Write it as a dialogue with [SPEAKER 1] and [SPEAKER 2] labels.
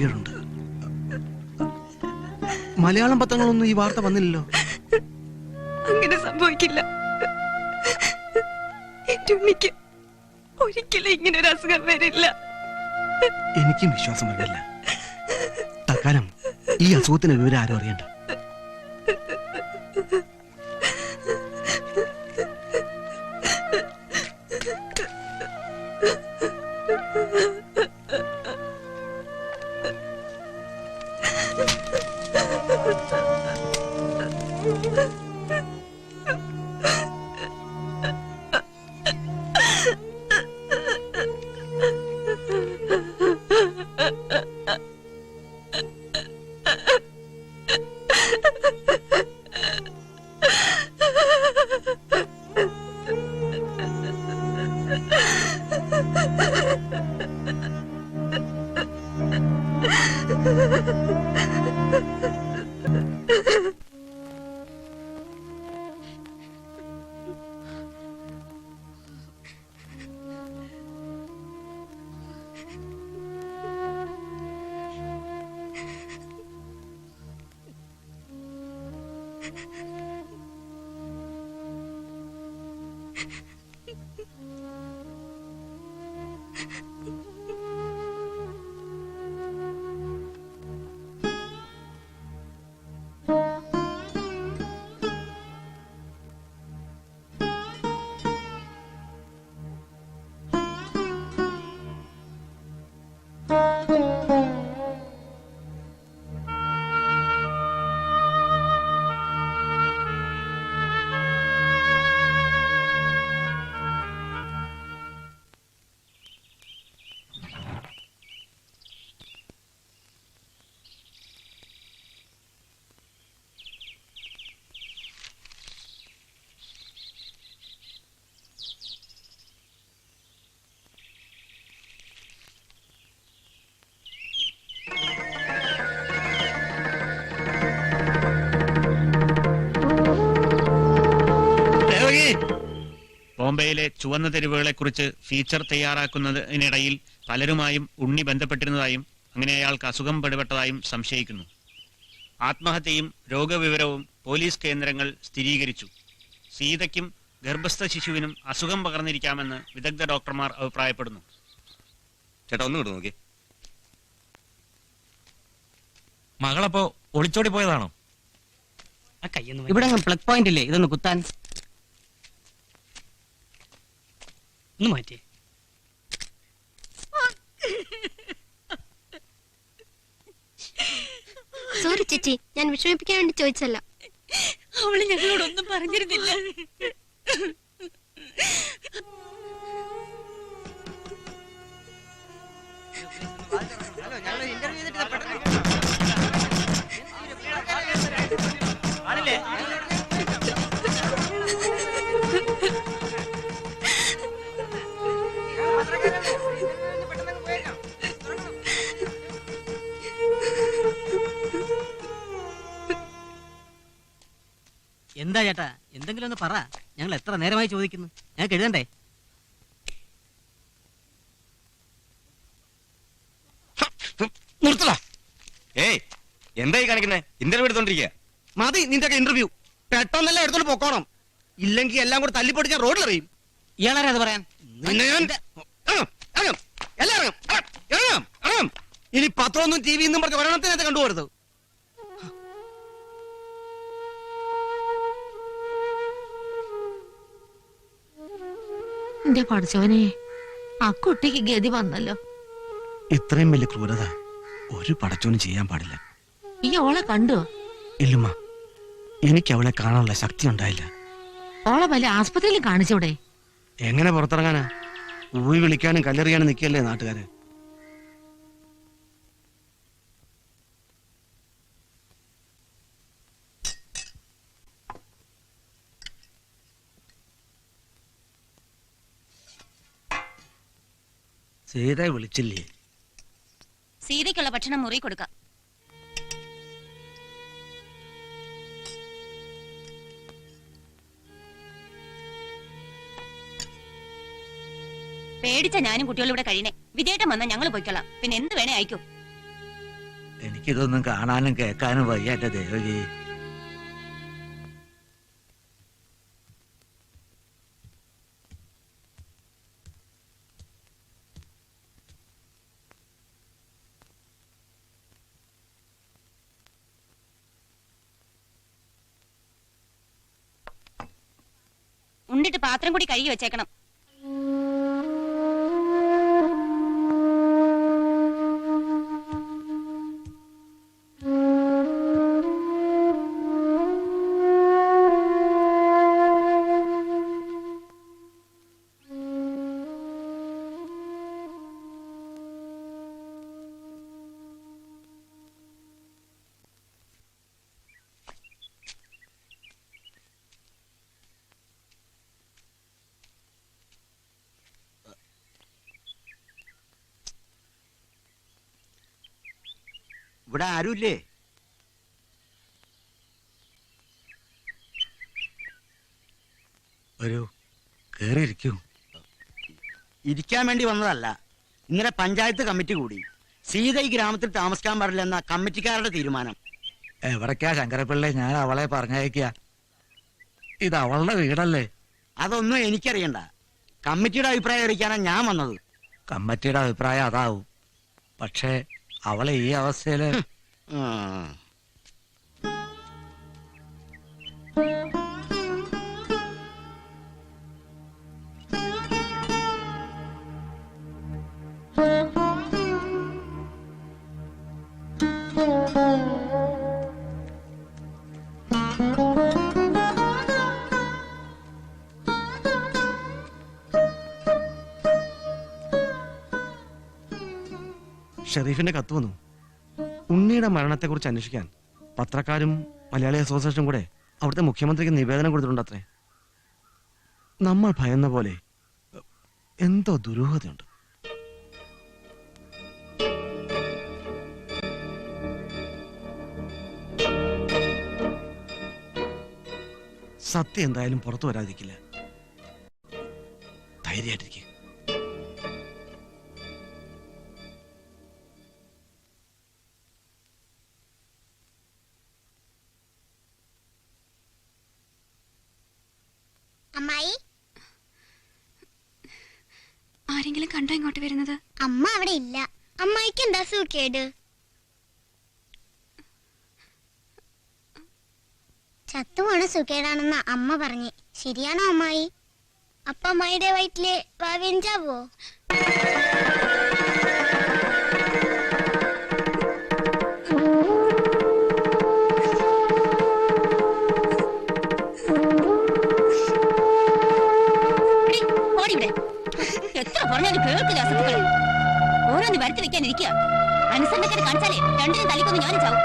[SPEAKER 1] ഗതികേടുണ്ട്. മലയാളം പത്രങ്ങളൊന്നും ഈ വാർത്ത വന്നില്ലല്ലോ.
[SPEAKER 2] അങ്ങനെ സംഭവിക്കില്ല. എന്റെ ഉണ്ണിക്ക് ഒരിക്കലും ഇങ്ങനെ ഒരു അസുഖം വരില്ല.
[SPEAKER 1] എനിക്കും വിശ്വാസം വരില്ല. തൽക്കാലം ഈ അസുഖത്തിന് വിവരം ആരും അറിയണ്ട.
[SPEAKER 3] ബോംബെയിലെ ചുവന്ന തെരുവുകളെക്കുറിച്ച് ഫീച്ചർ തയ്യാറാക്കുന്നതിനിടയിൽ പലരുമായും ഉണ്ണി ബന്ധപ്പെട്ടിരുന്നതായും അങ്ങനെ അയാൾക്ക് അസുഖം പിടിപെട്ടതായും സംശയിക്കുന്നു. ആത്മഹത്യയും രോഗവിവരവും പോലീസ് കേന്ദ്രങ്ങൾ സ്ഥിരീകരിച്ചു. സീതയ്ക്കും ഗർഭസ്ഥ ശിശുവിനും അസുഖം പകർന്നിരിക്കാമെന്ന് വിദഗ്ധ ഡോക്ടർമാർ അഭിപ്രായപ്പെടുന്നു.
[SPEAKER 4] ചേട്ടാ ഒന്ന് കിട്ടു നോക്കി.
[SPEAKER 5] മകളപ്പോ ഒളിച്ചോടി പോയതാണോ?
[SPEAKER 6] ഇവിടെ പ്ലഗ് പോയിന്റ് ഇല്ലേ, ഇതൊന്ന് കുത്താൻ ഒന്ന് മാറ്റി.
[SPEAKER 7] സോറി ചേച്ചി, ഞാൻ വിഷമിപ്പിക്കാൻ വേണ്ടി ചോദിച്ചല്ല.
[SPEAKER 2] അവള് ഞങ്ങളോടൊന്നും പറഞ്ഞിരുന്നില്ല.
[SPEAKER 6] എന്താ ചേട്ടാ, എന്തെങ്കിലും ഒന്ന് പറ. ഞങ്ങൾ എത്ര നേരമായി ചോദിക്കുന്നു. ഞങ്ങൾക്ക് എഴുതണ്ടേ?
[SPEAKER 1] നിർത്തടാ.
[SPEAKER 4] ഏയ് എന്തായി കാണിക്കുന്നേ? ഇന്റർവ്യൂ എടുത്തോണ്ടിരിക്കുക.
[SPEAKER 1] മതി നിന്റെ ഇന്റർവ്യൂ. പെട്ടെന്നല്ല എടുത്തോണ്ട് പോക്കോണം. ഇല്ലെങ്കിൽ എല്ലാം കൂടെ തല്ലിപ്പൊടി ഞാൻ റോഡിലെറിയും.
[SPEAKER 6] ഇയാളാരാ അത് പറയാൻ?
[SPEAKER 1] ഇനി പത്രമൊന്നും ടി വിന്നും പറഞ്ഞ ഒരെണ്ണത്തിനകത്ത് കണ്ടുപോരുത്.
[SPEAKER 8] എന്റെ പഠിച്ചവനെ, ആ കുട്ടിക്ക് ഗതി വന്നല്ലോ.
[SPEAKER 1] ഇത്രയും വലിയ ക്രൂരത ഒരു പടച്ചോനും ചെയ്യാൻ പാടില്ല.
[SPEAKER 8] ഈ ഓളെ കണ്ടോ?
[SPEAKER 1] ഇല്ലുമ്മ, എനിക്ക് അവളെ കാണാനുള്ള ശക്തി ഉണ്ടായില്ല.
[SPEAKER 8] ഓളെ വല്ല ആസ്പത്രിയിൽ കാണിച്ചൂടെ?
[SPEAKER 1] എങ്ങനെ പുറത്തിറങ്ങാനാ? ഊഴി വിളിക്കാനും കല്ലെറിയാനും നിൽക്കല്ലേ നാട്ടുകാര്. സീതയെ വിളിച്ചില്ലേ?
[SPEAKER 2] സീതയ്ക്കുള്ള ഭക്ഷണം മുറി കൊടുക്കാം. പേടിച്ച ഞാനും കുട്ടികളും ഇവിടെ കഴിയണേ. വിജയേട്ടൻ വന്നാൽ ഞങ്ങൾ പോയിക്കൊള്ളാം. പിന്നെ എന്ത് വേണേ അയക്കൂ.
[SPEAKER 9] എനിക്കിതൊന്നും കാണാനും കേൾക്കാനും വയ്യ എന്റെ ദേവകി.
[SPEAKER 10] ഉണ്ടിട്ട് പാത്രം കൂടി കഴുകി വെച്ചേക്കണം.
[SPEAKER 9] ഇവിടെ ആരുമില്ലേ? വരൂ, കേറിയിരിക്കൂ.
[SPEAKER 6] ഇരിക്കാൻ വേണ്ടി വന്നതല്ല. ഇന്നലെ പഞ്ചായത്ത് കമ്മിറ്റി കൂടി സീത ഈ ഗ്രാമത്തിൽ താമസിക്കാൻ പാടില്ലെന്ന കമ്മിറ്റിക്കാരുടെ തീരുമാനം.
[SPEAKER 9] എവിടേക്കാ ശങ്കരപ്പിള്ളേ? ഞാൻ അവളെ പറഞ്ഞയക്ക. ഇത് അവളുടെ വീടല്ലേ?
[SPEAKER 6] അതൊന്നും എനിക്കറിയണ്ട. കമ്മിറ്റിയുടെ അഭിപ്രായം അറിയിക്കാനാണ് ഞാൻ വന്നത്.
[SPEAKER 9] കമ്മിറ്റിയുടെ അഭിപ്രായം അതാവും. പക്ഷേ അവളെ ഈ അവസ്ഥയില്
[SPEAKER 1] ഷെരീഫിന്റെ കത്ത് വന്നു. ഉണ്ണിയുടെ മരണത്തെക്കുറിച്ച് അന്വേഷിക്കാൻ പത്രക്കാരും മലയാളി അസോസിയേഷനും കൂടെ അവിടുത്തെ മുഖ്യമന്ത്രിക്ക് നിവേദനം കൊടുത്തിട്ടുണ്ടത്രേ. നമ്മൾ ഭയന്ന പോലെ എന്തോ ദുരൂഹതയുണ്ട്. സത്യം എന്തായാലും പുറത്തു വരാതിരിക്കില്ല. ധൈര്യമായിട്ടിരിക്കുക.
[SPEAKER 7] അമ്മായി,
[SPEAKER 2] ആരെങ്കിലും കണ്ടോ ഇങ്ങോട്ട് വരുന്നത്?
[SPEAKER 7] അമ്മ അവിടെ ഇല്ല. അമ്മായിക്ക് എന്താ സൂക്കേട്? ചത്തുപോണ സുഖേടാണെന്ന അമ്മ പറഞ്ഞ്. ശരിയാണോ അമ്മായി? അപ്പ അമ്മായിയുടെ വയറ്റില് വാവെഞ്ചാവോ?
[SPEAKER 10] എത്ര പറഞ്ഞാലും കേൾക്കില്ല. അസത്തുക്കളെ ഓരോന്ന് വരുത്തി വെക്കാനിരിക്കുക. അനുസരണക്കേട് കാണിച്ചാലേ രണ്ടിനും തല്ലിക്കൊന്ന് ഞാനും ചാവും.